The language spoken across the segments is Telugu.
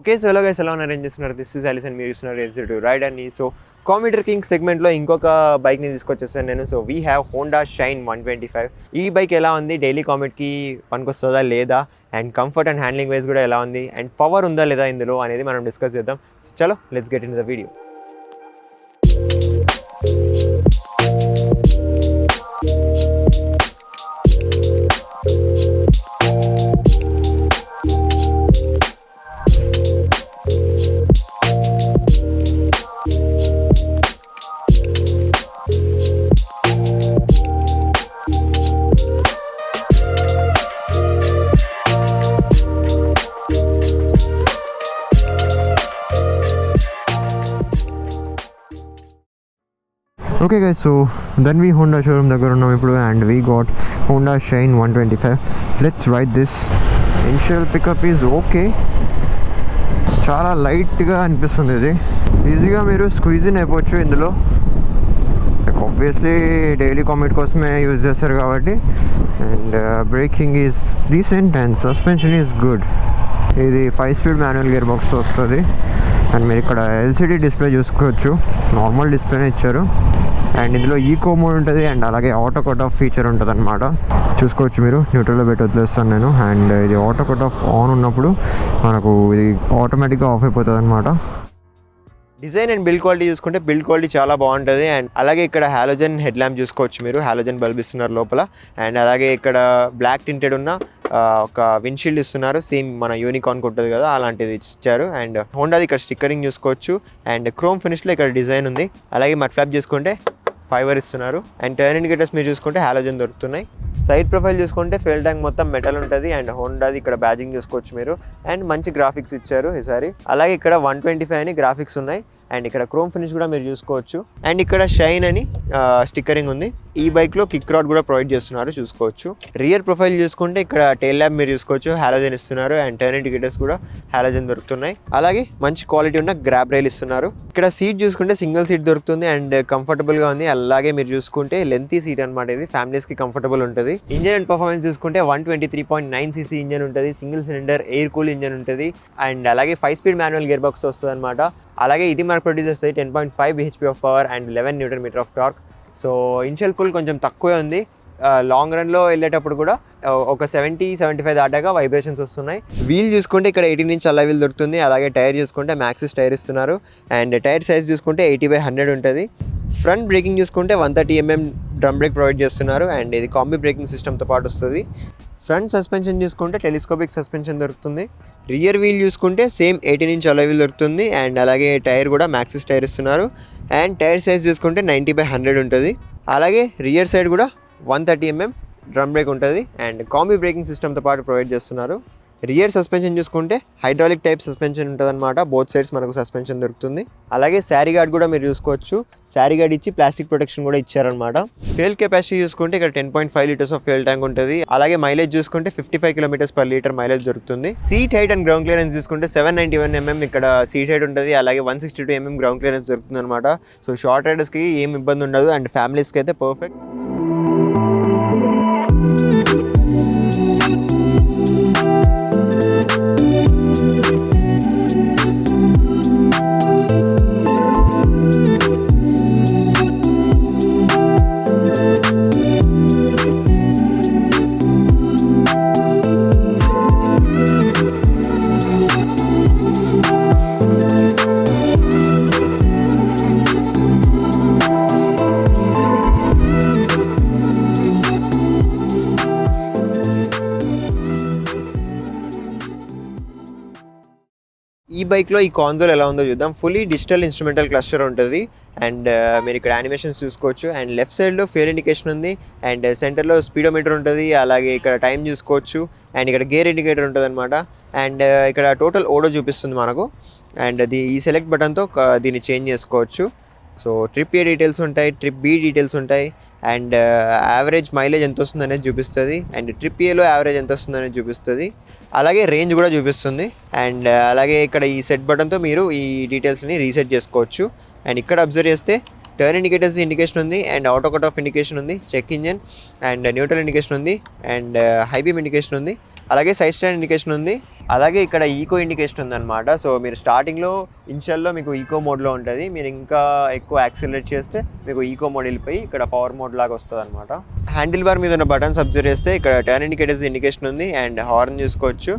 ఓకే, సో ఎలా గైస్ ఎలా అరేంజ్ చేస్తున్నారు. దిస్ ఇస్ అలిస్ అండ్ మీరు చూస్తున్నారు ఎగ్జిక్యూటివ్ రైడర్ని. సో కామ్యూటర్ కింగ్ సెగ్మెంట్లో ఇంకొక బైక్ని తీసుకొచ్చేసాను నేను. So we have Honda shine 125. ఈ బైక్ ఎలా ఉంది, డైలీ కామ్యూట్కి పనికొస్తుందా లేదా, and comfort and handling wise కూడా ఎలా ఉంది, అండ్ పవర్ ఉందా లేదా ఇందులో అనేది మనం డిస్కస్ చేద్దాం. సో చలో let's get in the video. Okay guys, so then we Honda showroom దగ్గర ఉన్నాం ఇప్పుడు, and we got Honda Shine 125. Let's ride this. Initial pickup is okay. చాలా లైట్గా అనిపిస్తుంది. ఇది ఈజీగా మీరు స్క్వీజ్ ఇన్ అయిపోవచ్చు ఇందులో. ఆబ్వియస్లీ డైలీ కామ్యూట్ కోసమే యూజ్ చేస్తారు కాబట్టి. And breaking is decent and suspension is good. ఇది 5-speed మాన్యువల్ గేర్ బాక్స్తో వస్తుంది. అండ్ మీరు ఇక్కడ ఎల్సిడి డిస్ప్లే చూసుకోవచ్చు. నార్మల్ డిస్ప్లేనే ఇచ్చారు. అండ్ ఇందులో ఈకో మోడ్ ఉంటుంది అండ్ అలాగే ఆటో కట్ ఆఫ్ ఫీచర్ ఉంటుంది అనమాట. చూసుకోవచ్చు మీరు. న్యూట్రల్లో పెట్టి వదిలేస్తాను నేను. అండ్ ఇది ఆటో కట్ ఆఫ్ ఆన్ ఉన్నప్పుడు మనకు ఇది ఆటోమేటిక్గా ఆఫ్ అయిపోతుంది అనమాట. డిజైన్ అండ్ బిల్డ్ క్వాలిటీ చూసుకుంటే బిల్డ్ క్వాలిటీ చాలా బాగుంటుంది. అండ్ అలాగే ఇక్కడ హాలోజన్ హెడ్ ల్యాంప్ చూసుకోవచ్చు మీరు. హాలోజన్ బల్బ్ ఇస్తున్నారు లోపల. అండ్ అలాగే ఇక్కడ బ్లాక్ టింటెడ్ ఉన్న ఒక విండ్షీల్డ్ ఇస్తున్నారు. సేమ్ మన యూనికార్న్ ఉంటుంది కదా, అలాంటిది ఇచ్చారు. అండ్ హోండాది ఇక్కడ స్టిక్కరింగ్ చూసుకోవచ్చు. అండ్ క్రోమ్ ఫినిష్లో ఇక్కడ డిజైన్ ఉంది. అలాగే మడ్ ఫ్లాప్ చూసుకుంటే ఫైబర్ ఇస్తున్నారు. అండ్ టర్న్ ఇండికేటర్స్ మీరు చూసుకుంటే హాలోజన్ దొరుకుతున్నాయి. సైడ్ ప్రొఫైల్ చూసుకుంటే ఫెయిల్ ట్యాంక్ మొత్తం మెటల్ ఉంటుంది. అండ్ హోండాది ఇక్కడ బ్యాజింగ్ చూసుకోవచ్చు మీరు. అండ్ మంచి గ్రాఫిక్స్ ఇచ్చారు ఈసారి. అలాగే ఇక్కడ 125 అని గ్రాఫిక్స్ ఉన్నాయి. అండ్ ఇక్కడ క్రోమ్ ఫినిష్ కూడా మీరు చూసుకోవచ్చు. అండ్ ఇక్కడ షైన్ అని స్టిక్కరింగ్ ఉంది. ఈ బైక్లో కిక్ రాడ్ కూడా ప్రొవైడ్ చేస్తున్నారు, చూసుకోవచ్చు. రియర్ ప్రొఫైల్ చూసుకుంటే ఇక్కడ టైల్ ల్యాంప్ మీరు చూసుకోవచ్చు, హాలోజన్ ఇస్తున్నారు. అండ్ టర్న్ ఇండికేటర్స్ కూడా హాలోజన్ దొరుకుతున్నాయి. అలాగే మంచి క్వాలిటీ ఉన్న గ్రాబ్ రైల్ ఇస్తున్నారు. ఇక్కడ సీట్ చూసుకుంటే సింగిల్ సీట్ దొరుకుతుంది అండ్ కంఫర్టబుల్గా ఉంది. అలాగే మీరు చూసుకుంటే లెంతీ సీట్ అనమాట. ఇది ఫ్యామిలీస్కి కంఫర్టబుల్ ఉంటుంది. ఇంజన్ అండ్ పర్ఫార్మెన్స్ చూసుకుంటే 123.9 cc ఇంజన్ ఉంటుంది. Single cylinder air cool engine ఉంటుంది. అండ్ అలాగే 5-speed మాన్యువల్ గేర్ బాక్స్ వస్తుంది అనమాట. అలాగే ఇది మనకు ప్రొడ్యూస్ చేస్తుంది 10.5 bhp of power and 11 Nm of torque. So initial pull కొంచెం తక్కువే ఉంది. లాంగ్ రన్లో వెళ్ళేటప్పుడు కూడా ఒక 70-75 దాటాగా వైబ్రేషన్స్ వస్తున్నాయి. వీల్ చూసుకుంటే ఇక్కడ 18-inch అలా వీల్ దొరుకుతుంది. అలాగే టైర్ చూసుకుంటే మ్యాక్సిస్ టైర్ ఇస్తున్నారు. అండ్ టైర్ సైజ్ చూసుకుంటే 80/100 ఉంటుంది. ఫ్రంట్ బ్రేకింగ్ చూసుకుంటే 130 mm డ్రమ్ బ్రేక్ ప్రొవైడ్ చేస్తున్నారు. అండ్ ఇది కాంబీ బ్రేకింగ్ సిస్టమ్తో పాటు వస్తుంది. ఫ్రంట్ సస్పెన్షన్ చూసుకుంటే టెలిస్కోపిక్ సస్పెన్షన్ దొరుకుతుంది. రియర్ వీల్ చూసుకుంటే సేమ్ 18-inch అలా వీల్ దొరుకుతుంది. అండ్ అలాగే టైర్ కూడా మ్యాక్సిస్ టైర్ ఇస్తున్నారు. అండ్ టైర్ సైజ్ చూసుకుంటే 90/100 ఉంటుంది. అలాగే రియర్ సైడ్ కూడా 130 mm డ్రమ్ బ్రేక్ ఉంటుంది. అండ్ కాంబీ బ్రేకింగ్ సిస్టమ్తో పాటు ప్రొవైడ్ చేస్తున్నారు. రియర్ సస్పెన్షన్ చూసుకుంటే హైడ్రాలిక్ టైప్ సస్పెన్షన్ ఉంటుంది అనమాట. బోత్ సైడ్స్ మనకు సస్పెన్షన్ దొరుకుతుంది. అలాగే శారీ గార్డ్ కూడా మీరు చూసుకోవచ్చు. శారీ గార్డ్ ఇచ్చి ప్లాస్టిక్ ప్రొటెక్షన్ కూడా ఇచ్చారనమాట. ఫ్యూయల్ కెపాసిటీ చూసుకుంటే ఇక్కడ 10.5 liters ఆఫ్ ఫ్యూయల్ ట్యాంక్ ఉంటుంది. అలాగే మైలేజ్ చూసుకుంటే 55 km/l మైలేజ్ దొరుకుతుంది. Seat height and ground clearance చూసుకుంటే 791 mm ఇక్కడ సీట్ హైట్ ఉంటుంది. అలాగే 162 mm గ్రౌండ్ క్లియరెన్స్ దొరుకుతుంది అనమాట. సో షార్ట్ రైడర్స్కి ఏం ఇబ్బంది ఉండదు. అండ్ ఫ్యామిలీస్కి అయితే పర్ఫెక్ట్. ఈ బైక్లో ఈ కాన్సోల్ ఎలా ఉందో చూద్దాం. ఫుల్లీ డిజిటల్ ఇన్స్ట్రుమెంటల్ క్లస్టర్ ఉంటుంది. అండ్ మీరు ఇక్కడ యానిమేషన్స్ చూసుకోవచ్చు. అండ్ లెఫ్ట్ సైడ్లో ఫేర్ ఇండికేషన్ ఉంది. అండ్ సెంటర్లో స్పీడోమీటర్ ఉంటుంది. అలాగే ఇక్కడ టైం చూసుకోవచ్చు. అండ్ ఇక్కడ గేర్ ఇండికేటర్ ఉంటుంది అనమాట. అండ్ ఇక్కడ టోటల్ ఓడో చూపిస్తుంది మనకు. అండ్ ఈ సెలెక్ట్ బటన్తో దీన్ని చేంజ్ చేసుకోవచ్చు. సో ట్రిప్ ఏ డీటెయిల్స్ ఉంటాయి, ట్రిప్ బి డీటెయిల్స్ ఉంటాయి. అండ్ యావరేజ్ మైలేజ్ ఎంత వస్తుంది అనేది చూపిస్తుంది. అండ్ ట్రిప్ ఏలో యావరేజ్ ఎంత వస్తుంది అనేది చూపిస్తుంది. అలాగే రేంజ్ కూడా చూపిస్తుంది. అండ్ అలాగే ఇక్కడ ఈ సెట్ బటన్తో మీరు ఈ డీటెయిల్స్ని రీసెట్ చేసుకోవచ్చు. అండ్ ఇక్కడ అబ్జర్వ్ చేస్తే టర్న్ ఇండికేటర్స్ ఇండికేషన్ ఉంది, and auto cut off indication ఉంది, check engine and neutral indication ఉంది, అండ్ హై బీమ్ ఇండికేషన్ ఉంది, అలాగే సైడ్ స్టాండ్ ఇండికేషన్ ఉంది, అలాగే ఇక్కడ ఈకో ఇండికేషన్ ఉందన్నమాట. సో మీరు స్టార్టింగ్లో ఇనిషియల్లో మీకు ఈకో మోడ్లో ఉంటుంది, మీరు ఇంకా ఎక్కువ యాక్సిలరేట్ చేస్తే మీకు ఈకో మోడ్ వెళ్ళిపోయి ఇక్కడ పవర్ మోడ్ లాగా వస్తుంది అనమాట. హ్యాండిల్ బార్ మీద ఉన్న బటన్స్ అబ్జర్వ్ చేస్తే ఇక్కడ టర్న్ ఇండికేటర్స్ ఇండికేషన్ ఉంది అండ్ హార్న్ చూసుకోవచ్చు.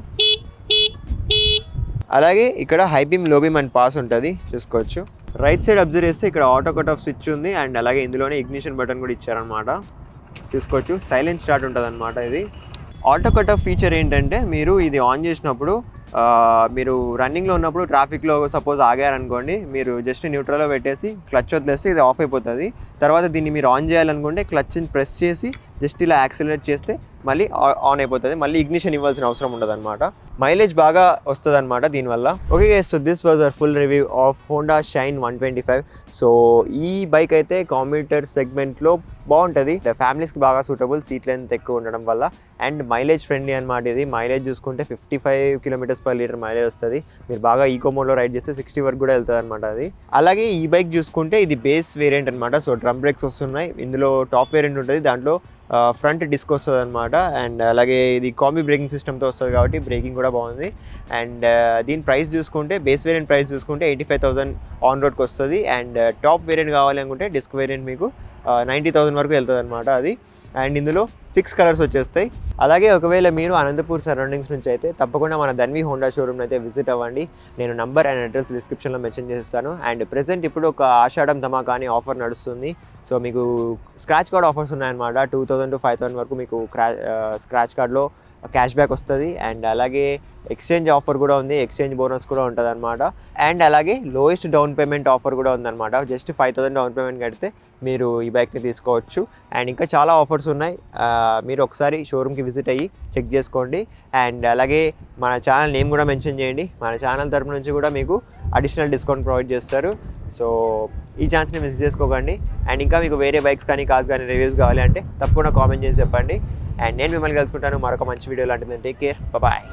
అలాగే ఇక్కడ హై బీమ్, లో బీమ్ అండ్ పాస్ ఉంటుంది చూసుకోవచ్చు. రైట్ సైడ్ అబ్జర్వ్ చేస్తే ఇక్కడ ఆటో కట్ ఆఫ్ స్విచ్ ఉంది అండ్ అలాగే ఇందులోనే ఇగ్నిషన్ బటన్ కూడా ఇచ్చారనమాట చూసుకోవచ్చు. సైలెంట్ స్టార్ట్ ఉంటుంది అనమాట. ఇది ఆటో కట్ ఆఫ్ ఫీచర్ ఏంటంటే మీరు ఇది ఆన్ చేసినప్పుడు మీరు రన్నింగ్లో ఉన్నప్పుడు ట్రాఫిక్లో సపోజ్ ఆగారనుకోండి, మీరు జస్ట్ న్యూట్రల్లో పెట్టేసి క్లచ్ వదిలేస్తే ఇది ఆఫ్ అయిపోతుంది. తర్వాత దీన్ని మీరు ఆన్ చేయాలనుకుంటే క్లచ్ని ప్రెస్ చేసి జస్ట్ ఇలా యాక్సిలరేట్ చేస్తే మళ్ళీ ఆన్ అయిపోతుంది, మళ్ళీ ఇగ్నిషన్ ఇవ్వాల్సిన అవసరం ఉండదు అనమాట. మైలేజ్ బాగా వస్తుంది అనమాట దీనివల్ల. Okay guys, so this was our full review of Honda shine 125. So ఈ బైక్ అయితే కామ్యూటర్ సెగ్మెంట్లో బాగుంటుంది, ఫ్యామిలీస్కి బాగా సూటబుల్, సీట్ లెంత్ ఎక్కువ ఉండడం వల్ల, అండ్ మైలేజ్ ఫ్రెండ్లీ అనమాట. ఇది మైలేజ్ చూసుకుంటే 55 km/లీటర్ మైలేజ్ వస్తుంది. మీరు బాగా ఈకో మోడ్లో రైడ్ చేస్తే 60 వరకు కూడా వెళ్తుంది అనమాట అది. అలాగే ఈ బైక్ చూసుకుంటే ఇది బేస్ వేరియంట్ అనమాట. సో డ్రమ్ బ్రేక్స్ వస్తున్నాయి, ఇందులో టాప్ వేరియంట్ ఉంటుంది, దాంట్లో ఫ్రంట్ డిస్క్ వస్తుంది అనమాట. అండ్ అలాగే ఇది కాంబీ బ్రేకింగ్ సిస్టమ్తో వస్తుంది కాబట్టి బ్రేకింగ్ కూడా బాగుంది. అండ్ దీని ప్రైస్ చూసుకుంటే బేస్ వేరియంట్ ప్రైస్ చూసుకుంటే 85,000 ఆన్ రోడ్కి వస్తుంది. అండ్ టాప్ వేరియంట్ కావాలి అనుకుంటే డిస్క్ వేరియంట్ మీకు 90,000 వరకు వెళ్తుంది అనమాట అది. అండ్ ఇందులో 6 కలర్స్ వచ్చేస్తాయి. అలాగే ఒకవేళ మీరు అనంతపూర్ సరౌండింగ్స్ నుంచి అయితే తప్పకుండా మన ధన్వి హోండా షోరూమ్ అయితే విజిట్ అవ్వండి. నేను నంబర్ అండ్ అడ్రస్ డిస్క్రిప్షన్లో మెన్షన్ చేస్తాను. అండ్ ప్రెసెంట్ ఇప్పుడు ఒక ఆషాఢం ధమాకా అని ఆఫర్ నడుస్తుంది. సో మీకు స్క్రాచ్ కార్డ్ ఆఫర్స్ ఉన్నాయన్నమాట. 2,000 to 5,000 వరకు మీకు స్క్రాచ్ కార్డ్లో క్యాష్ బ్యాక్ వస్తుంది. అండ్ అలాగే ఎక్స్చేంజ్ ఆఫర్ కూడా ఉంది, ఎక్స్చేంజ్ బోనస్ కూడా ఉంటుంది అనమాట. అండ్ అలాగే లోయెస్ట్ డౌన్ పేమెంట్ ఆఫర్ కూడా ఉందన్నమాట. జస్ట్ 5,000 డౌన్ పేమెంట్ కడితే మీరు ఈ బైక్ని తీసుకోవచ్చు. అండ్ ఇంకా చాలా ఆఫర్స్ ఉన్నాయి, మీరు ఒకసారి షోరూమ్కి విజిట్ అయ్యి చెక్ చేసుకోండి. అండ్ అలాగే మన ఛానల్ నేమ్ కూడా మెన్షన్ చేయండి, మన ఛానల్ తరపు నుంచి కూడా మీకు అడిషనల్ డిస్కౌంట్ ప్రొవైడ్ చేస్తారు. సో ఈ ఛాన్స్ని మిస్ చేసుకోకండి. అండ్ ఇంకా మీకు వేరే బైక్స్ కానీ కార్స్ కానీ రివ్యూస్ కావాలి అంటే తప్పకుండా కామెంట్ చేసి చెప్పండి. అండ్ నేను మిమ్మల్ని కలుసుకుంటాను మరొక మంచి వీడియో లాంటిది. Take care, bye.